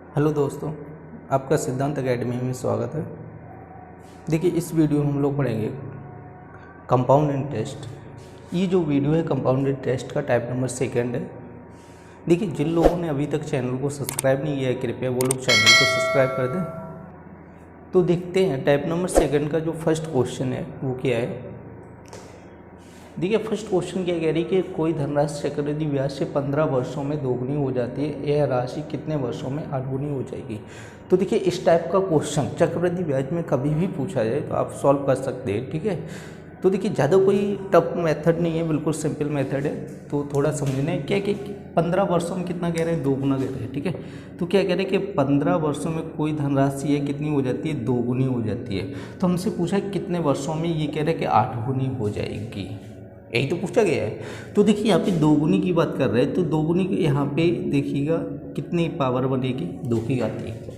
Hello दोस्तों, आपका सिद्धांत एकेडमी में स्वागत है। देखिए, इस वीडियो में हम लोग पढ़ेंगे कंपाउंड इंटरेस्ट। ये जो वीडियो है कंपाउंड इंटरेस्ट का टाइप नंबर सेकंड है। देखिए, जिन लोगों ने अभी तक चैनल को सब्सक्राइब नहीं किया है कृपया वो लोग चैनल को सब्सक्राइब कर दें। तो देखते हैं टाइप नंबर सेकंड का जो फर्स्ट क्वेश्चन है वो क्या है। देखिए, फर्स्ट क्वेश्चन क्या कह रही है कि कोई धनराशि चक्रवृद्धि ब्याज से 15 वर्षों में दोगुनी हो जाती है, यह राशि कितने वर्षों में 8 गुनी हो जाएगी। तो देखिए, इस टाइप का क्वेश्चन चक्रवृद्धि ब्याज में कभी भी पूछा जाए तो आप सॉल्व कर सकते हैं, ठीक है। तो देखिए, ज़्यादा कोई टफ मेथड नहीं है, बिल्कुल सिंपल मेथड है। तो थोड़ा समझना है क्या कि 15 वर्षों में कितना कह रहे हैं, दोगुना कह रहे हैं, ठीक है। तो क्या कह रहे हैं कि 15 वर्षों में कोई धनराशि है कितनी हो जाती है, दोगुनी हो जाती है। तो हमसे पूछा है कितने वर्षों में, ये कह रहे हैं कि 8 गुनी हो जाएगी, यही तो पूछा गया है। तो देखिए, यहाँ पे दोगुनी की बात कर रहे हैं तो दोगुनी के यहाँ पे देखिएगा कितनी पावर बनेगी, 2 की घात 1।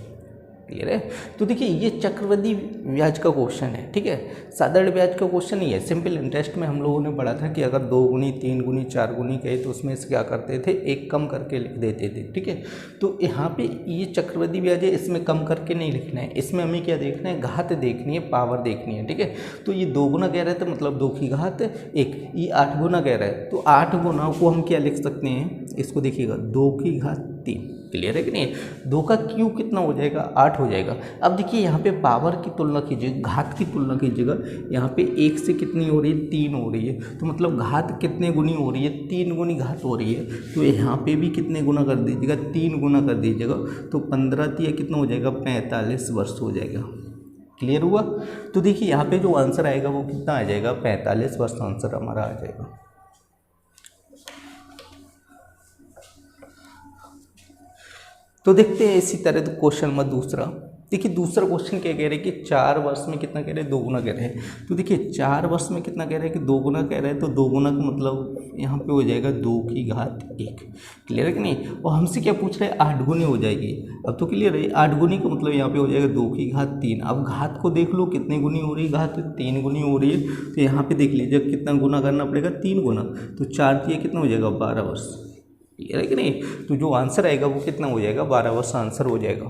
क्लियर है। तो देखिए, ये चक्रवृद्धि ब्याज का क्वेश्चन है, ठीक है। साधारण ब्याज का क्वेश्चन नहीं है। सिंपल इंटरेस्ट में हम लोगों ने पढ़ा था कि अगर 2 गुनी 3 गुनी 4 गुनी कहे तो उसमें से क्या करते थे, एक कम करके लिख देते थे, ठीक है। तो यहाँ पे ये चक्रवृद्धि ब्याज है, इसमें कम करके नहीं लिखना है, इसमें हमें क्या देखना है, घात देखनी है, पावर देखनी है, ठीक है। तो ये 2 गुना कह रहे थे मतलब 2 की घात 1, ये 8 गुना कह रहा है तो 8 गुना को हम क्या लिख सकते हैं, इसको देखिएगा 2 की घात 3। क्लियर है कि नहीं। 2 का क्यूब कितना हो जाएगा, 8 हो जाएगा। अब देखिए, यहाँ पे पावर की तुलना कीजिए, घात की तुलना कीजिएगा। यहाँ पे 1 से कितनी हो रही है, 3 हो रही है। तो मतलब घात कितने गुनी हो रही है, 3 गुनी घात हो रही है। तो यहाँ पे भी कितने गुना कर दीजिएगा, 3 गुना कर दीजिएगा। तो 15 तिया कितना हो जाएगा, 45 वर्ष हो जाएगा। क्लियर हुआ। तो देखिए, यहाँ पे जो आंसर आएगा वो कितना आ जाएगा, 45 वर्ष आंसर हमारा आ जाएगा। तो देखते हैं इसी तरह। तो क्वेश्चन नंबर दूसरा, देखिए दूसरा क्वेश्चन क्या कह रहे हैं कि 4 वर्ष में कितना कह रहे हैं, 2 गुना कह रहे हैं। तो देखिए, 4 वर्ष में कितना कह रहे हैं कि 2 गुना कह रहे हैं। तो 2 गुना का मतलब यहाँ पे हो जाएगा 2 की घात 1। क्लियर है कि नहीं। और हमसे क्या पूछ रहे हैं, 8 गुनी हो जाएगी। अब तो क्लियर है, 8 गुनी का मतलब यहाँ पे हो जाएगा 2 की घात 3। अब घात को देख लो कितनी गुनी हो रही है, घात 3 गुनी हो रही है। तो यहाँ पे देख लीजिए कितना गुना करना पड़ेगा, 3 गुना। तो 4 तिया कितना हो जाएगा, 12 वर्ष। क्लियर है कि नहीं। तो जो आंसर आएगा वो कितना हो जाएगा, 12 वर्ष आंसर हो जाएगा।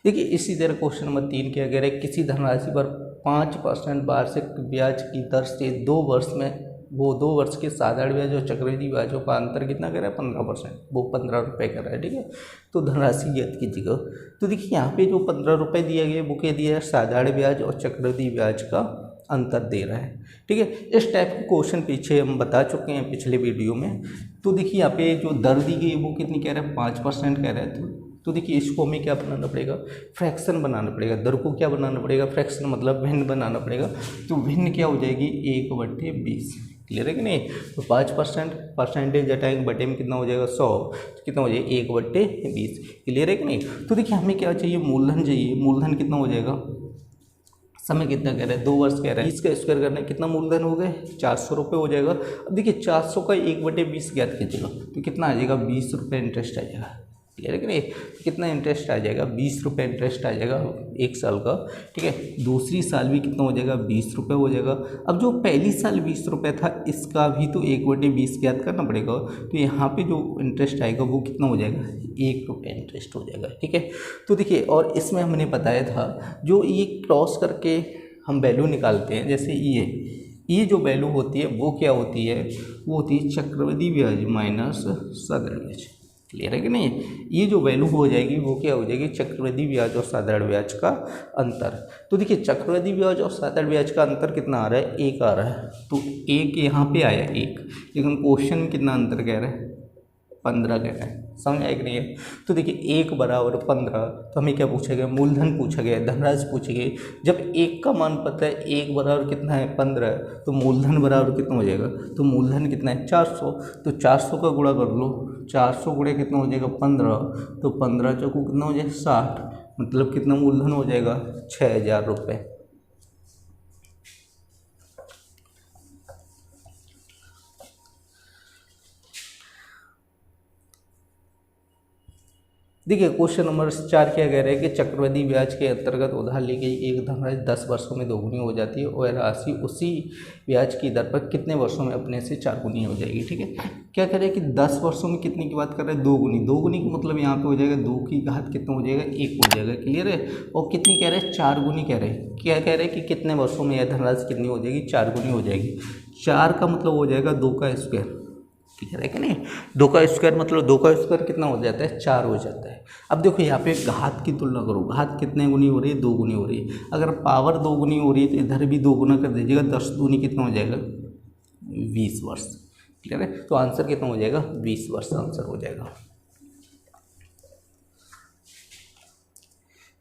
देखिए, इसी तरह क्वेश्चन नंबर 3 क्या कह रहे हैं, किसी धनराशि पर 5% वार्षिक ब्याज की दर से 2 वर्ष में वो 2 वर्ष के साधारण ब्याज और चक्रवृद्धि ब्याजों का अंतर कितना कह रहा है, 15%, वो 15 रुपये कर रहा है, ठीक है। तो धनराशि ज्ञात कीजिएगा। तो देखिए, यहाँ पे जो 15 रुपये दिया गया वो क्या दिया है, साधारण ब्याज और चक्रवृद्धि ब्याज का अंतर दे रहा है, ठीक है। इस टाइप के क्वेश्चन पीछे हम बता चुके हैं पिछले वीडियो में। तो देखिए, यहाँ पे जो दर दी गई है वो कितनी कह रहा है, 5% कह रहा है। तो देखिए, इसको हमें क्या बनाना पड़ेगा, फ्रैक्शन बनाना पड़ेगा। दर को क्या बनाना पड़ेगा, फ्रैक्शन मतलब भिन्न बनाना पड़ेगा। तो भिन्न क्या हो जाएगी, 1/20। क्लियर है कि नहीं। तो 5% परसेंटेज हटाएंगे, बटे में कितना हो जाएगा, 100। तो कितना हो जाएगा, 1/20। क्लियर है कि नहीं। तो देखिए, हमें क्या चाहिए, मूलधन चाहिए। मूलधन कितना हो जाएगा, समय कितना कह रहा है, 2 वर्ष कह रहा है। इसका स्क्वायर करना है, कितना मूलधन हो गए, 400 रुपये हो जाएगा। अब देखिए, 400 का 1/20 ज्ञात कीजिएगा तो कितना आ जाएगा, 20 रुपये इंटरेस्ट आ जाएगा। क्लियर है कि नहीं। तो कितना इंटरेस्ट आ जाएगा, 20 रुपये इंटरेस्ट आ जाएगा 1 साल का, ठीक है। दूसरी साल भी कितना हो जाएगा, 20 रुपये हो जाएगा। अब जो पहली साल 20 रुपये था इसका भी तो 1/20 ज्ञात करना पड़ेगा। तो यहाँ पे जो इंटरेस्ट आएगा वो कितना हो जाएगा, 1 रुपये इंटरेस्ट हो जाएगा, ठीक है। तो देखिए, और इसमें हमने बताया था जो ये क्रॉस करके हम वैल्यू निकालते हैं, जैसे ये जो वैल्यू होती है वो क्या होती है, वो होती है चक्रवृद्धि ब्याज माइनस साधारण ब्याज। क्लियर है कि नहीं। ये जो वैल्यू हो जाएगी वो क्या हो जाएगी, चक्रवृद्धि ब्याज और साधारण ब्याज का अंतर। तो देखिए, चक्रवृद्धि ब्याज और साधारण ब्याज का अंतर कितना आ रहा है, 1 आ रहा है। तो 1 यहाँ पे आया 1, लेकिन क्वेश्चन में कितना अंतर कह रहा है, 15 कह रहा है। समझ आए कि नहीं है। तो देखिए, 1 बराबर 15। तो हमें क्या पूछा गया, मूलधन पूछा गया, धनराशि पूछी गई। जब 1 का मान पता है, 1 बराबर कितना है, 15, तो मूलधन बराबर कितना हो जाएगा, तो मूलधन कितना है, 400। तो 400 का गुणा कर लो, 400 गुणे कितना हो जाएगा, 15। तो 15 चौको कितना हो जाएगा, 60। मतलब कितना मूलधन हो जाएगा, 6000 रुपये। देखिए क्वेश्चन नंबर 4 क्या कह रहे हैं कि चक्रवृद्धि ब्याज के अंतर्गत उधार ली गई एक धनराशि 10 वर्षों में दोगुनी हो जाती है और राशि उसी ब्याज की दर पर कितने वर्षों में अपने से 4 गुनी हो जाएगी। ठीक है, क्या कह रहे हैं कि 10 वर्षों में कितने की बात कर रहे हैं, 2 गुनी। 2 गुनी का मतलब यहाँ पे हो जाएगा 2 की घात कितना हो जाएगा, 1 हो जाएगा। क्लियर है। और कितनी कह रहे हैं, 4 गुनी कह रहे हैं। क्या कह रहे हैं कि कितने वर्षों में यह धनराशि कितनी हो जाएगी, 4 गुनी हो जाएगी। 4 का मतलब हो जाएगा 2 का स्क्वायर। क्लियर है कि नहीं, 2 का स्क्वायर मतलब 2 का स्क्वायर कितना हो जाता है, 4 हो जाता है। अब देखो यहाँ पे घात की तुलना करो, घात कितने गुनी हो रही है, 2 गुनी हो रही है। अगर पावर 2 गुनी हो रही है तो इधर भी 2 गुना कर दीजिएगा, 10 दूनी कितना हो जाएगा, 20 वर्ष। क्लियर है, तो आंसर कितना हो जाएगा, 20 वर्ष आंसर हो जाएगा।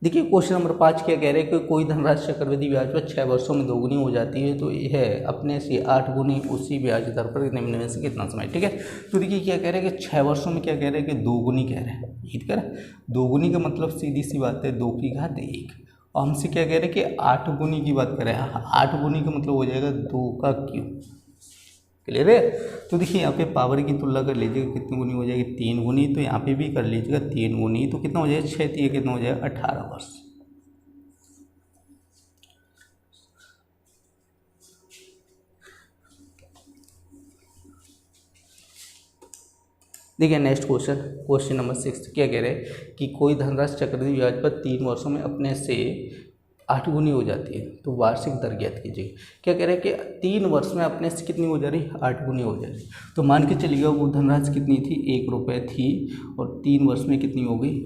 देखिए क्वेश्चन नंबर 5 क्या कह रहे हैं कि कोई धनराशि चक्रवृद्धि ब्याज पर 6 वर्षों में दोगुनी हो जाती है तो यह अपने से 8 गुनी उसी ब्याज दर पर निम्न में से कितना समय। ठीक है, तो देखिए क्या कह रहे हैं कि 6 वर्षों में क्या कह रहे हैं कि 2 गुनी कह रहे हैं। ठीक है, 2 गुनी का मतलब सीधी सी बात है 2 की घात 1। और हमसे क्या कह रहे हैं कि 8 गुनी की बात करें। 8 गुनी का मतलब हो जाएगा 2 का क्यूब। क्लियर है, तो देखिए यहाँ पे पावर की तुलना कर लीजिएगा, कितनी गुनी हो जाएगी, 3 गुनी। तो यहाँ पे भी कर लीजिएगा 3 गुनी, तो कितना हो जाएगा, 6 3 कितना हो जाएगा, 18 वर्ष। देखिए नेक्स्ट क्वेश्चन, क्वेश्चन नंबर 6 क्या कह रहे हैं कि कोई धनराशि चक्रवृद्धि ब्याज पर 3 वर्षों में अपने से 8 गुनी हो जाती है तो वार्षिक दर ज्ञात कीजिए। क्या कह रहे हैं कि 3 वर्ष में अपने से कितनी हो जा रही है, 8 गुनी हो जा रही है। तो मान के चलिएगा वो धनराशि कितनी थी, 1 रुपये थी और 3 वर्ष में कितनी हो गई,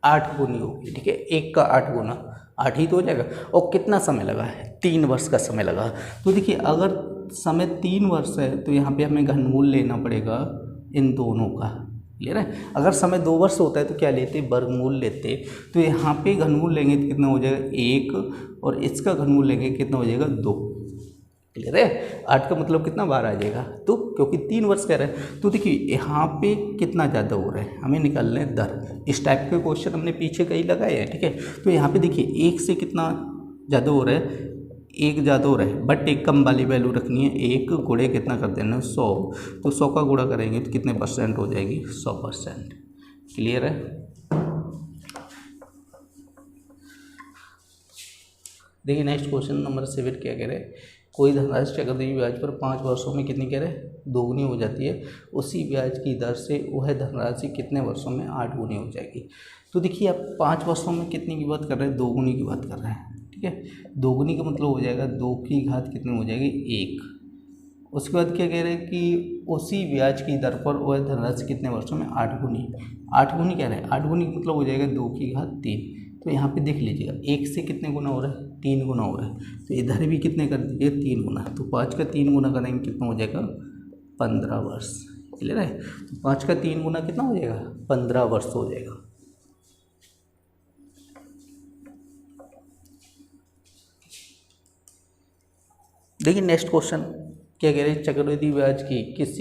8 गुनी हो गई। ठीक है, 1 का 8 गुना 8 ही तो हो जाएगा। और कितना समय लगा है, 3 वर्ष का समय लगा। तो देखिए अगर समय 3 वर्ष है तो यहाँ पे हमें घनमूल लेना पड़ेगा इन दोनों का। क्लियर है, अगर समय 2 वर्ष होता है तो क्या लेते, वर्गमूल लेते। तो यहाँ पे घनमूल लेंगे तो कितना हो जाएगा, 1, और इसका घनमूल लेंगे कितना हो जाएगा, 2। क्लियर है, 8 का मतलब कितना, 12 आ जाएगा। तो क्योंकि 3 वर्ष कह रहे हैं तो देखिए यहाँ पे कितना ज़्यादा हो रहा है, हमें निकालना है दर। इस टाइप के क्वेश्चन हमने पीछे कई लगाए हैं। ठीक है, तो यहाँ पे देखिए 1 से कितना ज़्यादा हो रहा है, 1 ज़्यादा हो रहा है, बट 1 कम वाली वैल्यू रखनी है। 1 गुणे कितना कर देना, 100। तो 100 का गुणा करेंगे तो कितने परसेंट हो जाएगी, 100%। क्लियर है। देखिए नेक्स्ट क्वेश्चन नंबर 7 क्या कह रहे हैं, कोई धनराशि चक्रवृद्धि ब्याज पर 5 वर्षों में कितनी कह रहे हैं, 2 गुनी हो जाती है। उसी ब्याज की दर से वह धनराशि कितने वर्षों में 8 गुनी हो जाएगी। तो देखिए आप 5 वर्षों में कितनी की बात कर रहे हैं, 2 गुनी की बात कर रहे हैं। ठीक है, 2 गुनी का मतलब हो जाएगा 2 की घात कितनी हो जाएगी, 1। उसके बाद क्या कह रहे हैं कि उसी ब्याज की दर पर वह धनराशि कितने वर्षों में, 8 गुनी। 8 गुनी कह रहे हैं, 8 गुनी का मतलब हो जाएगा 2 की घात 3। तो यहाँ पे देख लीजिएगा 1 से कितने गुना हो रहा है, 3 गुना हो रहा है। तो इधर भी कितने कर दीजिए, 3 गुना। तो 5 का 3 गुना करेंगे कितना हो जाएगा, 15 वर्ष। क्लियर है, तो 5 का 3 गुना कितना हो जाएगा, 15 वर्ष हो जाएगा। देखिए नेक्स्ट क्वेश्चन क्या कह रहे हैं, चक्रवृद्धि ब्याज की किस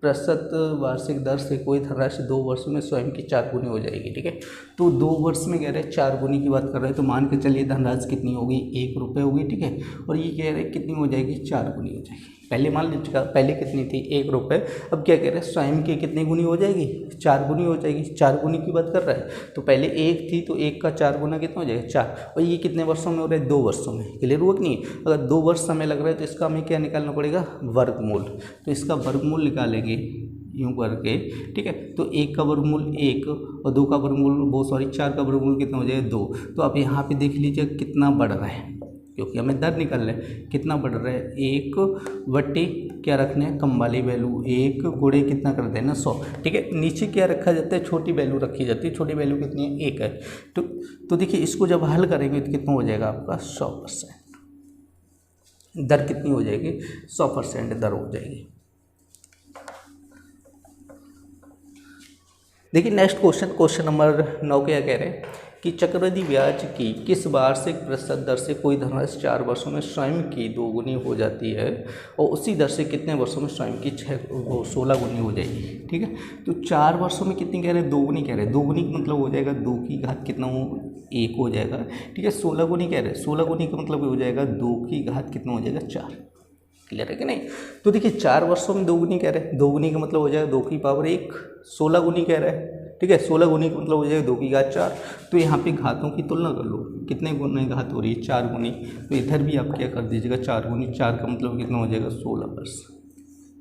प्रतिशत वार्षिक दर से कोई धनराशि 2 वर्षों में स्वयं की 4 गुनी हो जाएगी। ठीक है, तो 2 वर्ष में कह रहे हैं 4 गुनी की बात कर रहे हैं। तो मान के चलिए धनराशि कितनी होगी, 1 रुपये होगी। ठीक है, और ये कह रहे हैं कितनी हो जाएगी, 4 गुनी हो जाएगी। पहले मान लीजिएगा पहले कितनी थी, 1 रुपये। अब क्या कह रहे हैं, स्वयं की कितनी गुनी हो जाएगी, 4 गुनी हो जाएगी। 4 गुनी की बात कर रहा है, तो पहले 1 थी तो 1 का 4 गुना कितना हो जाएगा, 4। और ये कितने वर्षों में हो रहा है, 2 वर्षों में। क्लियर हुआ कि नहीं। अगर 2 वर्ष समय लग रहा है तो इसका हमें क्या निकालना पड़ेगा, वर्गमूल। तो इसका वर्गमूल निकालेंगे यूँ करके। ठीक है, तो 1 का वर्गमूल 1 और 2 का वर्गमूल 4 का वर्गमूल कितना हो जाएगा, 2। तो आप यहाँ पे देख लीजिए कितना बढ़ रहा है, क्योंकि हमें दर निकालना है। कितना बढ़ रहा है, 1 बटे क्या रखना है, कम वाली वैल्यू 1 गुणे कितना कर देना, 100। ठीक है, नीचे क्या रखा जाता है, छोटी वैल्यू रखी जाती है। छोटी वैल्यू कितनी है, 1 है। तो देखिए इसको जब हल करेंगे तो कितना हो जाएगा आपका, 100%। दर कितनी हो जाएगी, 100% दर हो जाएगी। देखिए नेक्स्ट क्वेश्चन नंबर 9 क्या कह रहे हैं कि चक्रवृद्धि ब्याज की किस वार्षिक प्रतिशत दर से कोई धनराशि 4 वर्षों में स्वयं की 2 गुनी हो जाती है और उसी दर से कितने वर्षों में स्वयं की 16 गुनी हो जाएगी। ठीक है, तो 4 वर्षों में कितनी कह रहे हैं, 2 गुनी कह रहे हैं। 2 गुनी का मतलब हो जाएगा 2 की घात कितना हो, 1 हो जाएगा। ठीक है, 16 गुनी कह रहे हैं। 16 गुनी का मतलब हो जाएगा 2 की घात कितना हो जाएगा, 4। क्लियर है कि नहीं। तो देखिए 4 वर्षों में 2 गुनी कह रहे हैं। 2 गुनी का मतलब हो जाएगा 2 की पावर 1। 16 गुनी कह रहे हैं। ठीक है। 16 गुनी का मतलब हो जाएगा 2 की घात 4। तो यहाँ पे घातों की तुलना कर लो, कितने गुने घात हो रही है, 4 गुनी। तो इधर भी आप क्या कर दीजिएगा, 4 गुनी, 4 का मतलब कितना हो जाएगा, 16 वर्ष।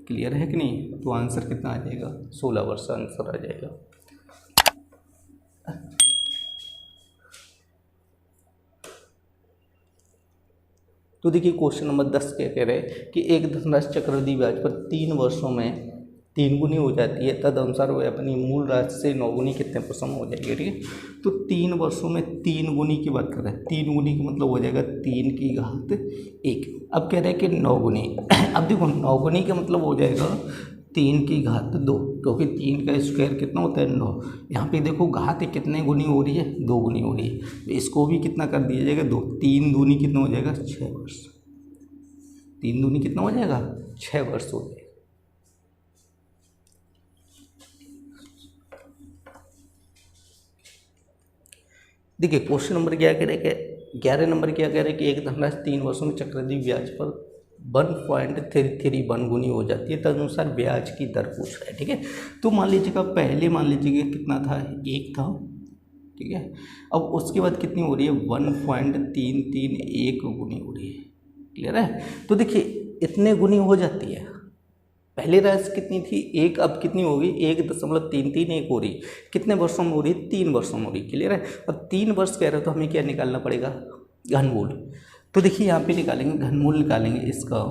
क्लियर है कि नहीं। तो आंसर कितना आ जाएगा, 16 वर्ष आंसर आ जाएगा। तो देखिए क्वेश्चन नंबर 10 क्या कह रहे हैं कि एक धनराशि चक्रवृद्धि ब्याज पर 3 वर्षों में 3 गुनी हो जाती है, तदनुसार वह अपनी मूल राशि से 9 गुनी कितने % हो जाएगी। ठीक है। तो 3 वर्षों में 3 गुनी की बात कर रहे हैं, 3 गुनी का मतलब हो जाएगा 3 की घात 1। अब कह रहे हैं कि 9 गुनी अब देखो 9 गुनी का मतलब हो जाएगा 3 की घात 2, क्योंकि 3 का स्क्वायर कितना होता है 9। यहाँ पे देखो घात कितने गुनी हो रही है, 2 गुनी हो रही है। तो इसको भी कितना कर दिया जाएगा, 2। 3 दूनी कितना हो जाएगा, 6 वर्ष। 3 दूनी कितना हो जाएगा, 6 वर्ष हो जाएगा। देखिए क्वेश्चन नंबर क्या कह रहे हैं, 11 नंबर क्या कह रहे हैं कि एक धनराशि 3 वर्षों में चक्रवृद्धि ब्याज पर 1.331 गुनी हो जाती है, तदनुसार ब्याज की दर पूछ रहा है। ठीक है। तो मान लीजिएगा पहले मान लीजिएगा कितना था, 1 था। ठीक है। अब उसके बाद कितनी हो रही है, 1.331 गुनी हो रही है। क्लियर है। तो देखिए इतने गुनी हो जाती है। पहले राशि कितनी थी, 1, अब कितनी होगी, 1.331 हो रही। कितने वर्षों में हो रही, 3 वर्षों में हो रही। क्लियर है। अब 3 वर्ष कह रहे हो तो हमें क्या निकालना पड़ेगा, घनमूल। तो देखिए यहाँ पे निकालेंगे, घनमूल निकालेंगे इसका।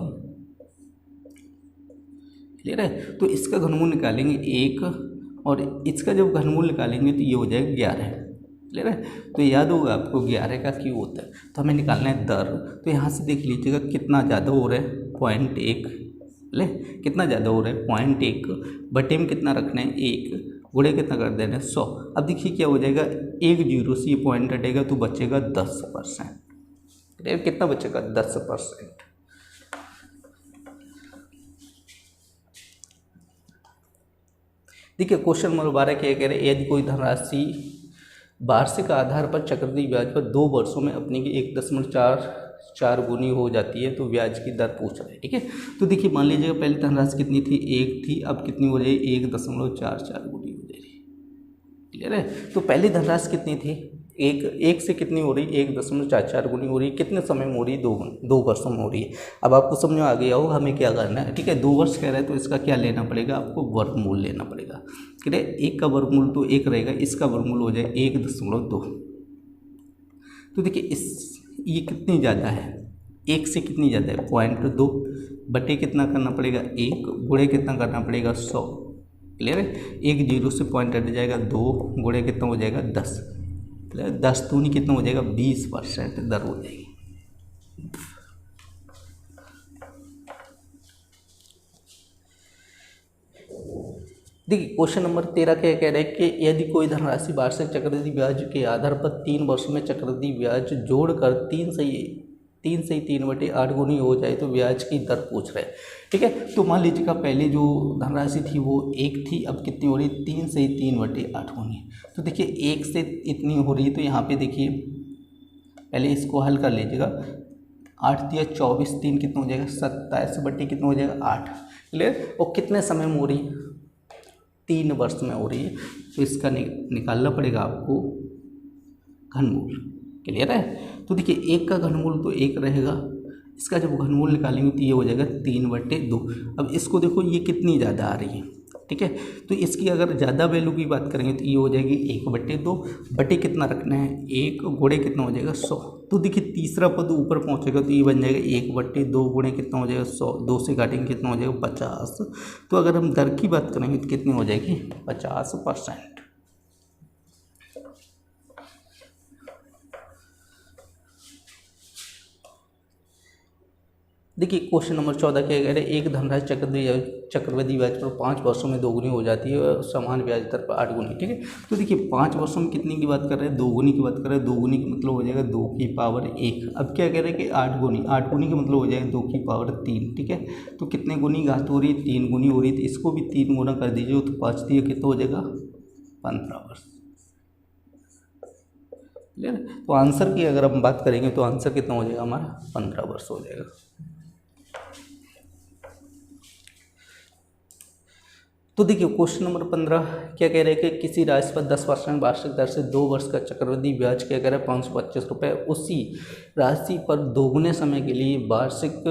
क्लियर है। तो इसका घनमूल निकालेंगे 1, और इसका जब घनमूल निकालेंगे तो ये हो जाएगा 11। क्लियर है। तो याद होगा आपको 11 का क्यों होता है। तो हमें निकालना है दर। तो यहाँ से देख लीजिएगा कितना ज़्यादा हो रहा है, 0.1। ले कितना ज़्यादा हो रहा है, 0.1 बटे में कितना रखना है, 1 गुणे कितना कर देना है, 100। अब देखिए क्या हो जाएगा, 1 जीरो से ये पॉइंट हटेगा तो बचेगा 10%। कितना बचेगा, 10%। देखिए क्वेश्चन नंबर 12 क्या कह रहे हैं, यदि कोई धनराशि वार्षिक आधार पर चक्रवृद्धि ब्याज पर 2 वर्षों में अपनी की 1.44 गुनी हो जाती है तो ब्याज की दर पूछ रहे हैं। ठीक है। तो देखिए मान लीजिएगा पहले धनराशि कितनी थी, 1 थी, अब कितनी हो रही है, 1.44 गुनी हो जाएगी। क्लियर है। तो पहली धनराशि कितनी थी, 1 से कितनी हो रही, 1.44 गुनी हो रही। कितने समय में हो रही, 2 वर्षों में हो रही है। अब आपको समझ में आ गया होगा हमें क्या करना है। ठीक है। 2 वर्ष कह रहे हैं तो इसका क्या लेना पड़ेगा, आपको वर्गमूल लेना पड़ेगा। क्लियर है। 1 का वर्गमूल तो 1 रहेगा, इसका वर्गमूल हो जाए 1.2। तो देखिए ये कितनी ज़्यादा है, 1 से कितनी ज़्यादा है, 0.2 बटे कितना करना पड़ेगा, 1 गुणे कितना करना पड़ेगा, 100। क्लियर है। 1 जीरो से पॉइंट हट जाएगा, 2 गुणे कितना हो जाएगा, 10। 10 दूनी कितना हो जाएगा, 20% दर हो जाएगी। देखिए क्वेश्चन नंबर 13 क्या कह रहे हैं कि यदि कोई धनराशि वार्षिक चक्रवृद्धि ब्याज के आधार पर 3 वर्षों में चक्रवृद्धि ब्याज जोड़कर 3 से 3/8 गुनी हो जाए तो ब्याज की दर पूछ रहे हैं। ठीक है। तो मान लीजिएगा पहले जो धनराशि थी वो 1 थी, अब कितनी हो रही है, 3 से 3/8 गुनी। तो देखिए 1 से इतनी हो रही है, तो यहाँ पे देखिए पहले इसको हल कर लीजिएगा। 8 दिया 24, 3 कितना हो जाएगा, 27 बटे कितना हो जाएगा, 8। क्लियर। और कितने समय में हो रही है, 3 वर्ष में हो रही है। तो इसका निकालना पड़ेगा आपको घनमूल। क्लियर है। तो देखिए 1 का घनमूल तो 1 रहेगा, इसका जब घनमूल निकालेंगे तो ये हो जाएगा 3/2। अब इसको देखो ये कितनी ज़्यादा आ रही है। ठीक है। तो इसकी अगर ज़्यादा वैल्यू की बात करेंगे तो ये हो जाएगी 1/2 बटे कितना रखना है, 1 गुणे कितना हो जाएगा, 100। तो देखिए तीसरा पद ऊपर पहुंचेगा तो ये बन जाएगा 1/2 गुणे कितना हो जाएगा, 100। 2 से काटेंगे कितना हो जाएगा, 50। तो अगर हम दर की बात करेंगे तो कितनी हो जाएगी, 50%। देखिए क्वेश्चन नंबर 14 क्या कह रहे हैं, एक धनराशि चक्रवृद्धि ब्याज पर 5 वर्षों में 2 गुनी हो जाती है और समान ब्याज दर पर 8 गुनी। ठीक है। तो देखिए 5 वर्षों में कितनी की बात कर रहे हैं, 2 गुनी की बात कर रहे हैं। 2 गुनी का मतलब हो जाएगा 2 की पावर 1। अब क्या कह रहे हैं कि 8 गुनी, 8 गुनी का मतलब हो जाएगा 2 की पावर 3। ठीक है। तो कितने गुनी घात हो रही है, 3 गुनी हो रही है। तो इसको भी 3 गुना कर दीजिए तो 5 दिया कितना हो जाएगा, 15 वर्ष। क्लियर। तो आंसर की अगर हम बात करेंगे तो आंसर कितना हो जाएगा हमारा, 15 वर्ष हो जाएगा। तो देखिए क्वेश्चन नंबर 15 क्या कह रहे हैं कि किसी राशि पर 10% वार्षिक दर से 2 वर्ष का चक्रवृद्धि ब्याज क्या कह रहा है 525 रुपये, उसी राशि पर दोगुने समय के लिए वार्षिक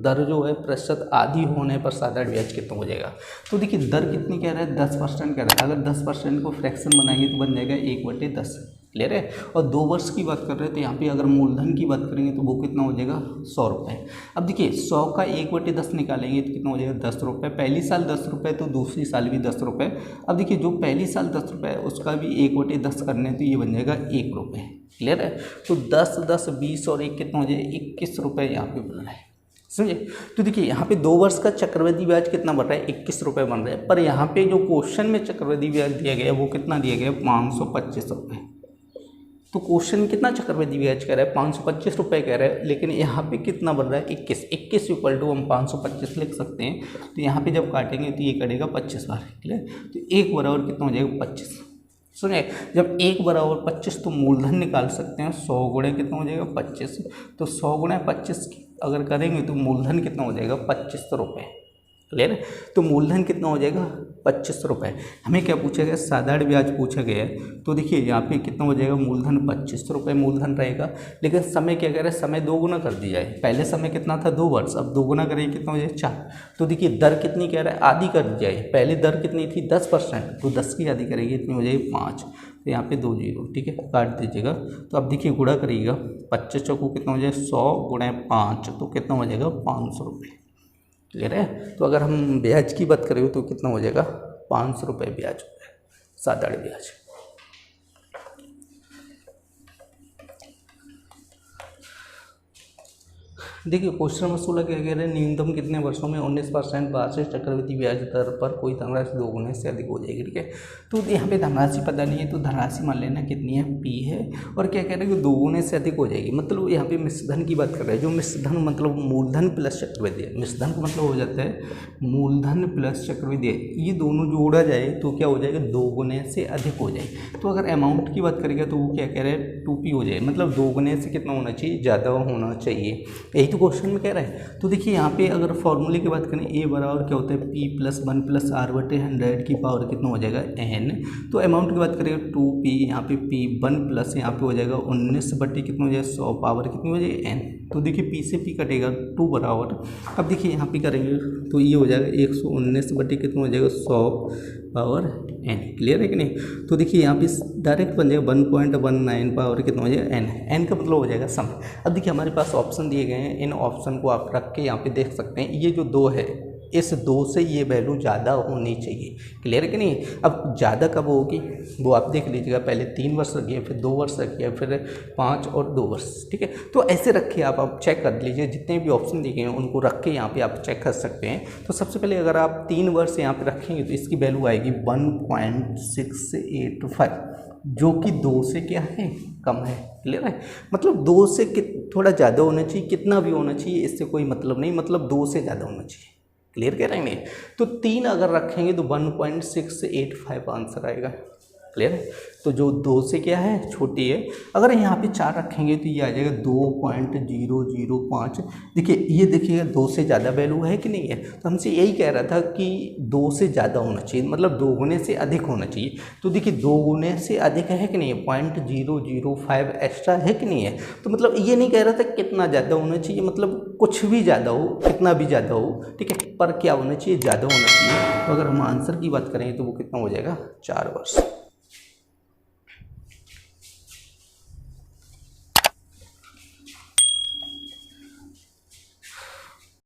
दर जो है प्रतिशत आधी होने पर साधारण ब्याज कितना हो जाएगा। तो देखिए दर कितनी कह रहा है 10% कह रहा है, अगर 10% को फ्रैक्शन बनाएंगे तो बन जाएगा 1/10, क्लियर है। और 2 वर्ष की बात कर रहे हैं तो यहाँ पे अगर मूलधन की बात करेंगे तो वो कितना हो जाएगा 100 रुपये। अब देखिए 100 का 1/10 निकालेंगे तो कितना हो जाएगा 10 रुपये, पहली साल 10 रुपये तो दूसरी साल भी 10 रुपये। अब देखिए जो पहली साल 10 रुपये है उसका भी 1/10 करने तो ये बन जाएगा 1 रुपये, क्लियर है। तो 10, 10, 20 और 1 कितना हो जाएगा 21 रुपये यहाँ पे बन रहा है, समझे। तो देखिए यहाँ पे 2 वर्ष का चक्रवृद्धि ब्याज कितना बन रहा है 21 रुपये बन रहा है, पर यहाँ पे जो क्वेश्चन में चक्रवृद्धि ब्याज दिया गया है वो कितना दिया गया है 525 रुपये। तो क्वेश्चन कितना चक्रवृद्धि ब्याज कह रहा है 525 रुपये कह रहा है, लेकिन यहाँ पे कितना बन रहा है 21 इक्वल टू हम 525 लिख सकते हैं। तो यहाँ पे जब काटेंगे तो ये कटेगा 25 बार, क्लियर। तो 1 बराबर कितना हो जाएगा 25, सुनिए जब 1 बराबर 25 तो मूलधन निकाल सकते हैं 100 गुणे कितना हो जाएगा 25, तो 100 गुणे 25 अगर करेंगे तो मूलधन कितना हो जाएगा 25 रुपये, क्लियर है। तो मूलधन कितना हो जाएगा 25 रुपये। हमें क्या पूछा गया साधारण ब्याज पूछा गया है, तो देखिए यहाँ पे कितना हो जाएगा मूलधन 25 रुपये मूलधन रहेगा, लेकिन समय क्या कह रहा है समय 2 गुना कर दिया है। पहले समय कितना था 2 वर्ष, अब 2 गुना करेंगे कितना हो जाएगा 4। तो देखिए दर कितनी कह रहा है आधी कर दी जाए, पहले दर कितनी थी 10%, तो 10 की आधी करेंगे इतनी हो जाएगी 5, तो यहाँ पे 2 जीरो, ठीक है काट दीजिएगा। तो अब देखिए गुणा करिएगा 25 चौको कितना हो जाएगा 100 गुणे 5 तो कितना हो जाएगा 500 रुपये, क्लियर है। तो अगर हम ब्याज की बात करें तो कितना हो जाएगा 500 रुपये ब्याज हो जाएगा साधारण ब्याज। देखिए क्वेश्चन नंबर 16 क्या कह रहे हैं न्यूनतम कितने वर्षों में 19% वार्षिक चक्रवृद्धि ब्याज दर पर कोई धनराशि 2 गुने से अधिक हो जाएगी, ठीक है। तो यहाँ पे धनराशि पता नहीं है तो धनराशि मान लेना कितनी है P है, और क्या कह रहे हैं कि 2 गुने से अधिक हो जाएगी। मतलब यहाँ पे मिश्रधन की बात कर रहे हैं, जो मिश्रधन मतलब मूलधन प्लस चक्रवृद्धि है, मिश्रधन का मतलब हो जाता है मूलधन प्लस चक्रवृद्धि, ये दोनों जोड़ा जाए तो क्या हो जाएगा 2 गुने से अधिक हो जाए। तो अगर अमाउंट की बात करेंगे तो वो क्या कह रहे हैं 2P हो जाए, मतलब 2 गुने से कितना होना चाहिए ज़्यादा होना चाहिए, यही तो क्वेश्चन में कह रहा है। तो देखिए यहाँ पे अगर फॉर्मूले की बात करें A बराबर क्या होता है P + 1 + R/100 की पावर कितना हो जाएगा N। तो अमाउंट की बात करेंगे 2P, यहाँ पे P 1 प्लस यहाँ पे हो जाएगा 19 कितना हो जाएगा 100 पावर कितनी हो जाएगी N। तो देखिए P से P कटेगा 2 बराबर, अब देखिए यहाँ पे करेंगे तो ये हो जाएगा 119 कितना हो जाएगा 100 पावर N, क्लियर है कि नहीं। तो देखिए यहाँ पे डायरेक्ट बन जाएगा 1.19 पावर कितना हो जाएगा N का मतलब हो जाएगा समय। अब देखिए हमारे पास ऑप्शन दिए गए हैं, इन ऑप्शन को आप रख के यहाँ पे देख सकते हैं, ये जो 2 है इस 2 से ये वैल्यू ज़्यादा होनी चाहिए, क्लियर है कि नहीं। अब ज़्यादा कब होगी वो आप देख लीजिएगा, पहले 3 वर्ष रखिए, फिर 2 वर्ष रखिए, फिर 5 और 2 वर्ष, ठीक है। तो ऐसे रखिए आप चेक कर लीजिए, जितने भी ऑप्शन दिए गए हैं उनको रख के यहाँ पे आप चेक कर सकते हैं। तो सबसे पहले अगर आप 3 वर्ष यहाँ पे रखेंगे तो इसकी वैल्यू आएगी 1.685, जो कि 2 से क्या है कम है, क्लियर है। मतलब 2 से थोड़ा ज़्यादा होना चाहिए, कितना भी होना चाहिए इससे कोई मतलब नहीं, मतलब 2 से ज़्यादा होना चाहिए, क्लियर कह रहे हैं। तो 3 अगर रखेंगे तो 1.685 आंसर आएगा, क्लियर है। तो जो 2 से क्या है छोटी है, अगर यहाँ पे 4 रखेंगे तो ये आ जाएगा 2.005। देखिए ये देखिएगा 2 से ज़्यादा वैल्यू है कि नहीं है, तो हमसे यही कह रहा था कि 2 से ज़्यादा होना चाहिए, मतलब 2 गुने से अधिक होना चाहिए। तो देखिए 2 गुने से अधिक है कि नहीं है, 0.005 एक्स्ट्रा है कि नहीं है। तो मतलब ये नहीं कह रहा था कितना ज़्यादा होना चाहिए, मतलब कुछ भी ज़्यादा हो, कितना भी ज़्यादा हो, ठीक है, पर क्या होना चाहिए ज़्यादा होना चाहिए। तो अगर हम आंसर की बात करें तो वो कितना हो जाएगा 4 वर्ष।